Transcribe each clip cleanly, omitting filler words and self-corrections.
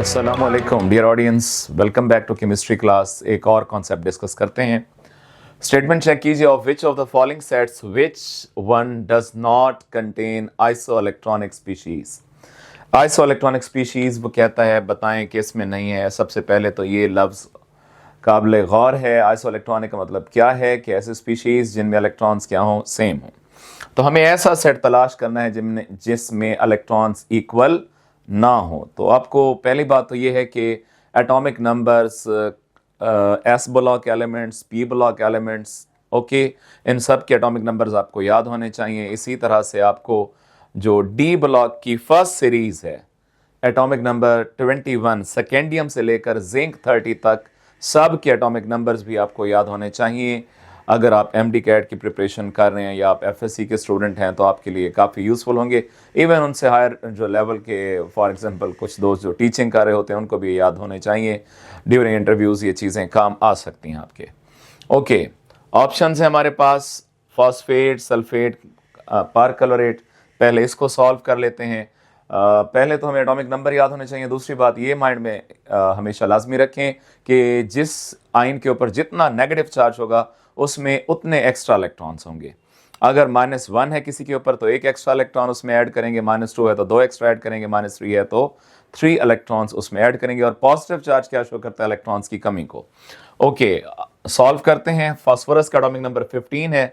अस्सलामुअलैकुम dear audience, welcome back to chemistry class. एक और कॉन्सेप्ट डिस्कस करते हैं। स्टेटमेंट चेक कीजिए, of which of the following sets which one does not contain isoelectronic species. Isoelectronic species वो कहता है बताएं कि इसमें नहीं है। सबसे पहले तो ये लफ्ज़ काबिल गौर है। आइसोइलेक्ट्रॉनिक का मतलब क्या है कि ऐसे स्पीशीज जिनमें इलेक्ट्रॉन्स क्या हों, सेम हों। तो हमें ऐसा सेट तलाश करना है जिसमें इलेक्ट्रॉन्स इक्वल ना हो। तो आपको पहली बात तो ये है कि atomic numbers, S block elements, P block elements, okay, इन सब के एटॉमिक नंबर्स आपको याद होने चाहिए। इसी तरह से आपको जो डी ब्लॉक की फर्स्ट सीरीज है, एटॉमिक नंबर 21 सेकेंडियम से लेकर जिंक 30 तक, सब के एटॉमिक नंबर्स भी आपको याद होने चाहिए। अगर आप एमडी कैट की प्रिपरेशन कर रहे हैं या आप एफएससी के स्टूडेंट हैं तो आपके लिए काफ़ी यूज़फुल होंगे। इवन उनसे हायर जो लेवल के, फॉर एग्जांपल कुछ दोस्त जो टीचिंग कर रहे होते हैं उनको भी याद होने चाहिए। ड्यूरिंग इंटरव्यूज़ ये चीज़ें काम आ सकती हैं आपके। ओके, ऑप्शन है हमारे पास फॉस्फेट, सल्फेट, परक्लोरेट। पहले इसको सॉल्व कर लेते हैं। पहले तो हमें एटॉमिक नंबर याद होने चाहिए। दूसरी बात ये माइंड में हमेशा लाजमी रखें कि जिस आयन के ऊपर जितना नेगेटिव चार्ज होगा उसमें उतने एक्स्ट्रा इलेक्ट्रॉन्स होंगे। अगर -1 है किसी के ऊपर तो एक एक्स्ट्रा इलेक्ट्रॉन उसमें ऐड करेंगे, -2 है तो 2 एक्स्ट्रा ऐड करेंगे, -3 है तो 3 इलेक्ट्रॉन्स उसमें ऐड करेंगे। और पॉजिटिव चार्ज क्या शो करता है? इलेक्ट्रॉन्स की कमी को। ओके, सॉल्व करते हैं। फास्फोरस का एटॉमिक नंबर 15 है,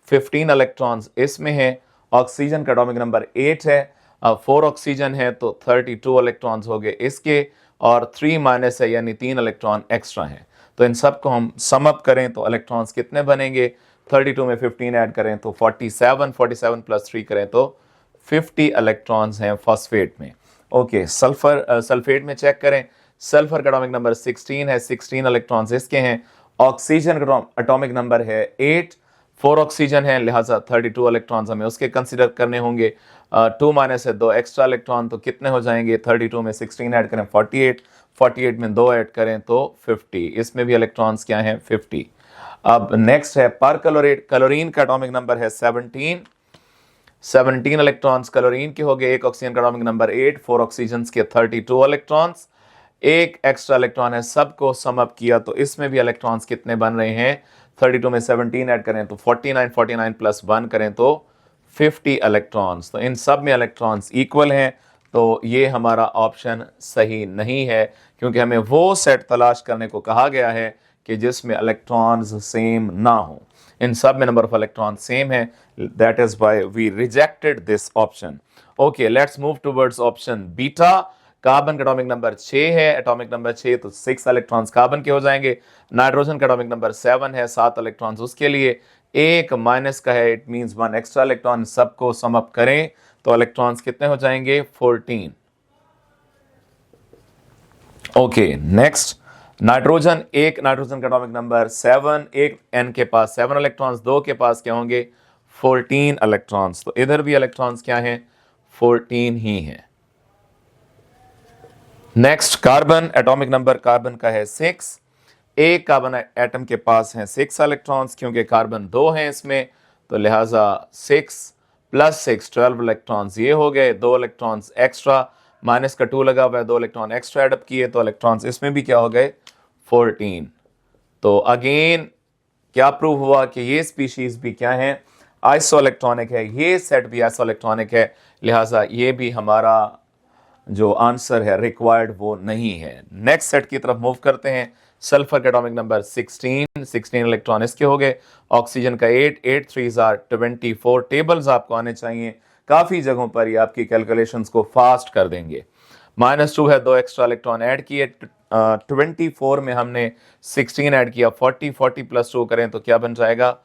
15 इलेक्ट्रॉन्स इसमें है। ऑक्सीजन का एटॉमिक नंबर 8 है, 4 ऑक्सीजन है तो 32 इलेक्ट्रॉन्स हो गए इसके, और 3 माइनस है यानी 3 इलेक्ट्रॉन एक्स्ट्रा हैं। तो इन सब को हम सम अप करें तो इलेक्ट्रॉन्स कितने बनेंगे? 32 में 15 ऐड करें तो 47, 47 प्लस 3 करें तो 50 इलेक्ट्रॉन्स हैं फॉस्फेट में। ओके, सल्फेट में चेक करें। सल्फर का एटॉमिक नंबर 16 है, 16 इलेक्ट्रॉन्स इसके हैं। ऑक्सीजन का एटॉमिक नंबर है 8, 4 ऑक्सीजन है, लिहाजा 32 इलेक्ट्रॉन्स हमें उसके कंसिडर करने होंगे। 2 माइनस है 2 एक्स्ट्रा इलेक्ट्रॉन, तो कितने हो जाएंगे? 32 में 16 ऐड करें 48, 48 में 2 ऐड करें तो 50। इसमें भी इलेक्ट्रॉन्स क्या हैं? 50। अब नेक्स्ट है परक्लोरेट। क्लोरीन का एटॉमिक नंबर है 17, 17 इलेक्ट्रॉन्स क्लोरीन के हो गए। एक ऑक्सीजन का एटॉमिक नंबर 8, 4 ऑक्सीजन के 32 इलेक्ट्रॉन्स, एक एक्स्ट्रा इलेक्ट्रॉन है। सबको सम अप किया तो इसमें भी इलेक्ट्रॉन्स कितने बन रहे हैं? 32 में 17 ऐड करें तो 49, 49 प्लस 1 करें तो 50 इलेक्ट्रॉन्स। तो इन सब में इलेक्ट्रॉन्स इक्वल हैं। तो ये हमारा ऑप्शन सही नहीं है, क्योंकि हमें वो सेट तलाश करने को कहा गया है कि जिसमें इलेक्ट्रॉन्स सेम ना हो। इन सब में नंबर ऑफ इलेक्ट्रॉन सेम है, that is why we rejected this option. Okay, let's move towards option beta. Carbon का एटॉमिक नंबर 6 है, एटॉमिक नंबर 6 तो 6 इलेक्ट्रॉन्स कार्बन के हो जाएंगे। नाइट्रोजन का एटॉमिक नंबर 7 है, 7 इलेक्ट्रॉन्स उसके लिए, एक माइनस का है, इट मींस 1 एक्स्ट्रा इलेक्ट्रॉन। सबको सम अप करें तो इलेक्ट्रॉन्स कितने हो जाएंगे? 14। ओके, नेक्स्ट नाइट्रोजन, एक नाइट्रोजन का एटॉमिक नंबर 7, एक एन के पास 7 इलेक्ट्रॉन्स, दो के पास क्या होंगे? 14 इलेक्ट्रॉन्स। तो इधर भी इलेक्ट्रॉन्स क्या हैं? 14 ही हैं। Next carbon, atomic number carbon का है 6, एक कार्बन एटम के पास है 6 इलेक्ट्रॉन्स, क्योंकि कार्बन 2 हैं इसमें, तो लिहाजा 6 प्लस 6 12 इलेक्ट्रॉन्स ये हो गए। 2 इलेक्ट्रॉन्स एक्स्ट्रा, माइनस का 2 लगा हुआ है, 2 इलेक्ट्रॉन एक्स्ट्रा एड अप किए तो इलेक्ट्रॉन्स इसमें भी क्या हो गए? 14। तो अगेन क्या प्रूव हुआ कि ये स्पीशीज भी क्या है? आइसोइलेक्ट्रॉनिक है। ये सेट भी आइसोइलेक्ट्रॉनिक है, लिहाजा ये भी हमारा जो आंसर है रिक्वायर्ड वो नहीं है। नेक्स्ट सेट की तरफ मूव करते हैं। सल्फर का एटॉमिक नंबर 16, 16 इलेक्ट्रॉन इसके हो गए। ऑक्सीजन का 8, 8 3 आर 24। टेबल्स आपको आने चाहिए, काफ़ी जगहों पर ये आपकी कैलकुलेशंस को फास्ट कर देंगे। -2 है, 2 एक्स्ट्रा इलेक्ट्रॉन ऐड किए। 24 में हमने 16 ऐड किया, 40, 40 प्लस 2 करें तो क्या बन जाएगा?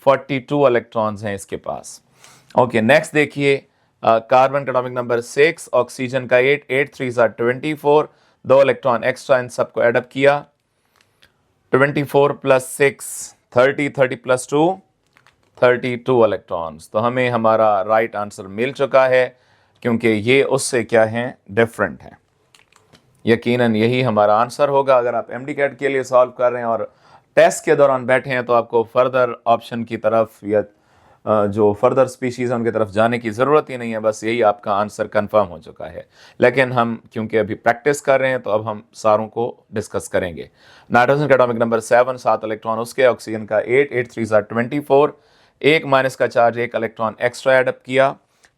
42 इलेक्ट्रॉन्स हैं इसके पास। ओके, नेक्स्ट देखिए। कार्बन का एटॉमिक नंबर 6, ऑक्सीजन का 8, 8 3 आर 24, 2 इलेक्ट्रॉन एक्स्ट्रा, इन सबको एडअप किया। 24 प्लस 6 30, 30 प्लस 2 32 इलेक्ट्रॉन्स। तो हमें हमारा राइट आंसर मिल चुका है, क्योंकि ये उससे क्या है? डिफरेंट है। यकीनन यही हमारा आंसर होगा। अगर आप एमडी कैट के लिए सॉल्व कर रहे हैं और टेस्ट के दौरान बैठे हैं तो आपको फर्दर ऑप्शन की तरफ या जो फर्दर स्पीशीज़ हैं उनकी तरफ जाने की ज़रूरत ही नहीं है, बस यही आपका आंसर कंफर्म हो चुका है। लेकिन हम क्योंकि अभी प्रैक्टिस कर रहे हैं तो अब हम सारों को डिस्कस करेंगे। नाइट्रोजन का एटॉमिक नंबर 7, 7 इलेक्ट्रॉन उसके, ऑक्सीजन का 8, 8 3 24, एक माइनस का चार्ज, एक इलेक्ट्रॉन एक्स्ट्रा एडअप किया,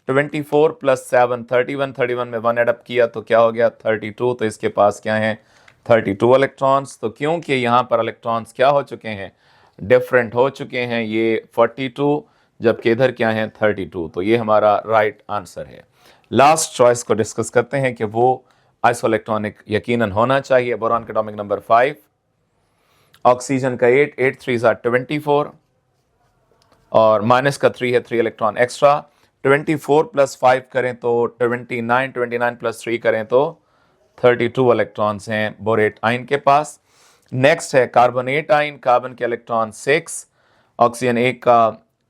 24 + 7 31, 31 में 1 एडअप किया तो क्या हो गया 32। तो इसके पास क्या है 32 इलेक्ट्रॉन्स। तो क्योंकि यहाँ पर इलेक्ट्रॉन्स क्या हो चुके हैं, डिफरेंट हो चुके हैं, ये 42 जबकि इधर क्या है 32, तो ये हमारा राइट आंसर है। लास्ट चॉइस को डिस्कस करते हैं कि वो आइसोइलेक्ट्रॉनिक यकीनन होना चाहिए। बोरॉन का एटॉमिक नंबर 5, ऑक्सीजन का 8, 8 3 24 और माइनस का 3 है, 3 इलेक्ट्रॉन एक्स्ट्रा। 24 + 5 करें तो 29, 29 + 3 करें तो 32 इलेक्ट्रॉन्स हैं बोरेट आयन के पास। नेक्स्ट है कार्बोनेट आयन, कार्बन के इलेक्ट्रॉन 6, ऑक्सीजन एक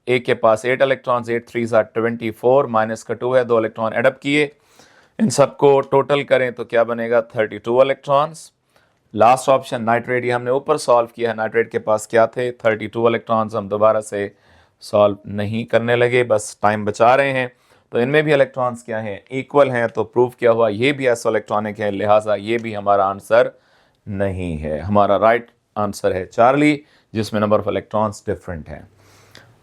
के पास 8 इलेक्ट्रॉन्स, 8 3 24, माइनस का 2 है, 2 इलेक्ट्रॉन एडअप किए। इन सबको टोटल करें तो क्या बनेगा 32 इलेक्ट्रॉन्स। लास्ट ऑप्शन नाइट्रेट, ये हमने ऊपर सॉल्व किया है, नाइट्रेट के पास क्या थे 32 इलेक्ट्रॉन्स। हम दोबारा से सॉल्व नहीं करने लगे, बस टाइम बचा रहे हैं। तो इनमें भी इलेक्ट्रॉन्स क्या हैं इक्वल हैं, तो प्रूफ क्या हुआ ये भी आइसोइलेक्ट्रॉनिक है, लिहाजा ये भी हमारा आंसर नहीं है। हमारा राइट आंसर है चार्ली, जिसमें नंबर ऑफ इलेक्ट्रॉन्स डिफरेंट हैं।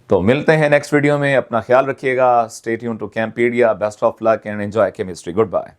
तो मिलते हैं नेक्स्ट वीडियो में, अपना ख्याल रखिएगा। Stay tune to Campedia, best of luck and enjoy chemistry. Good bye.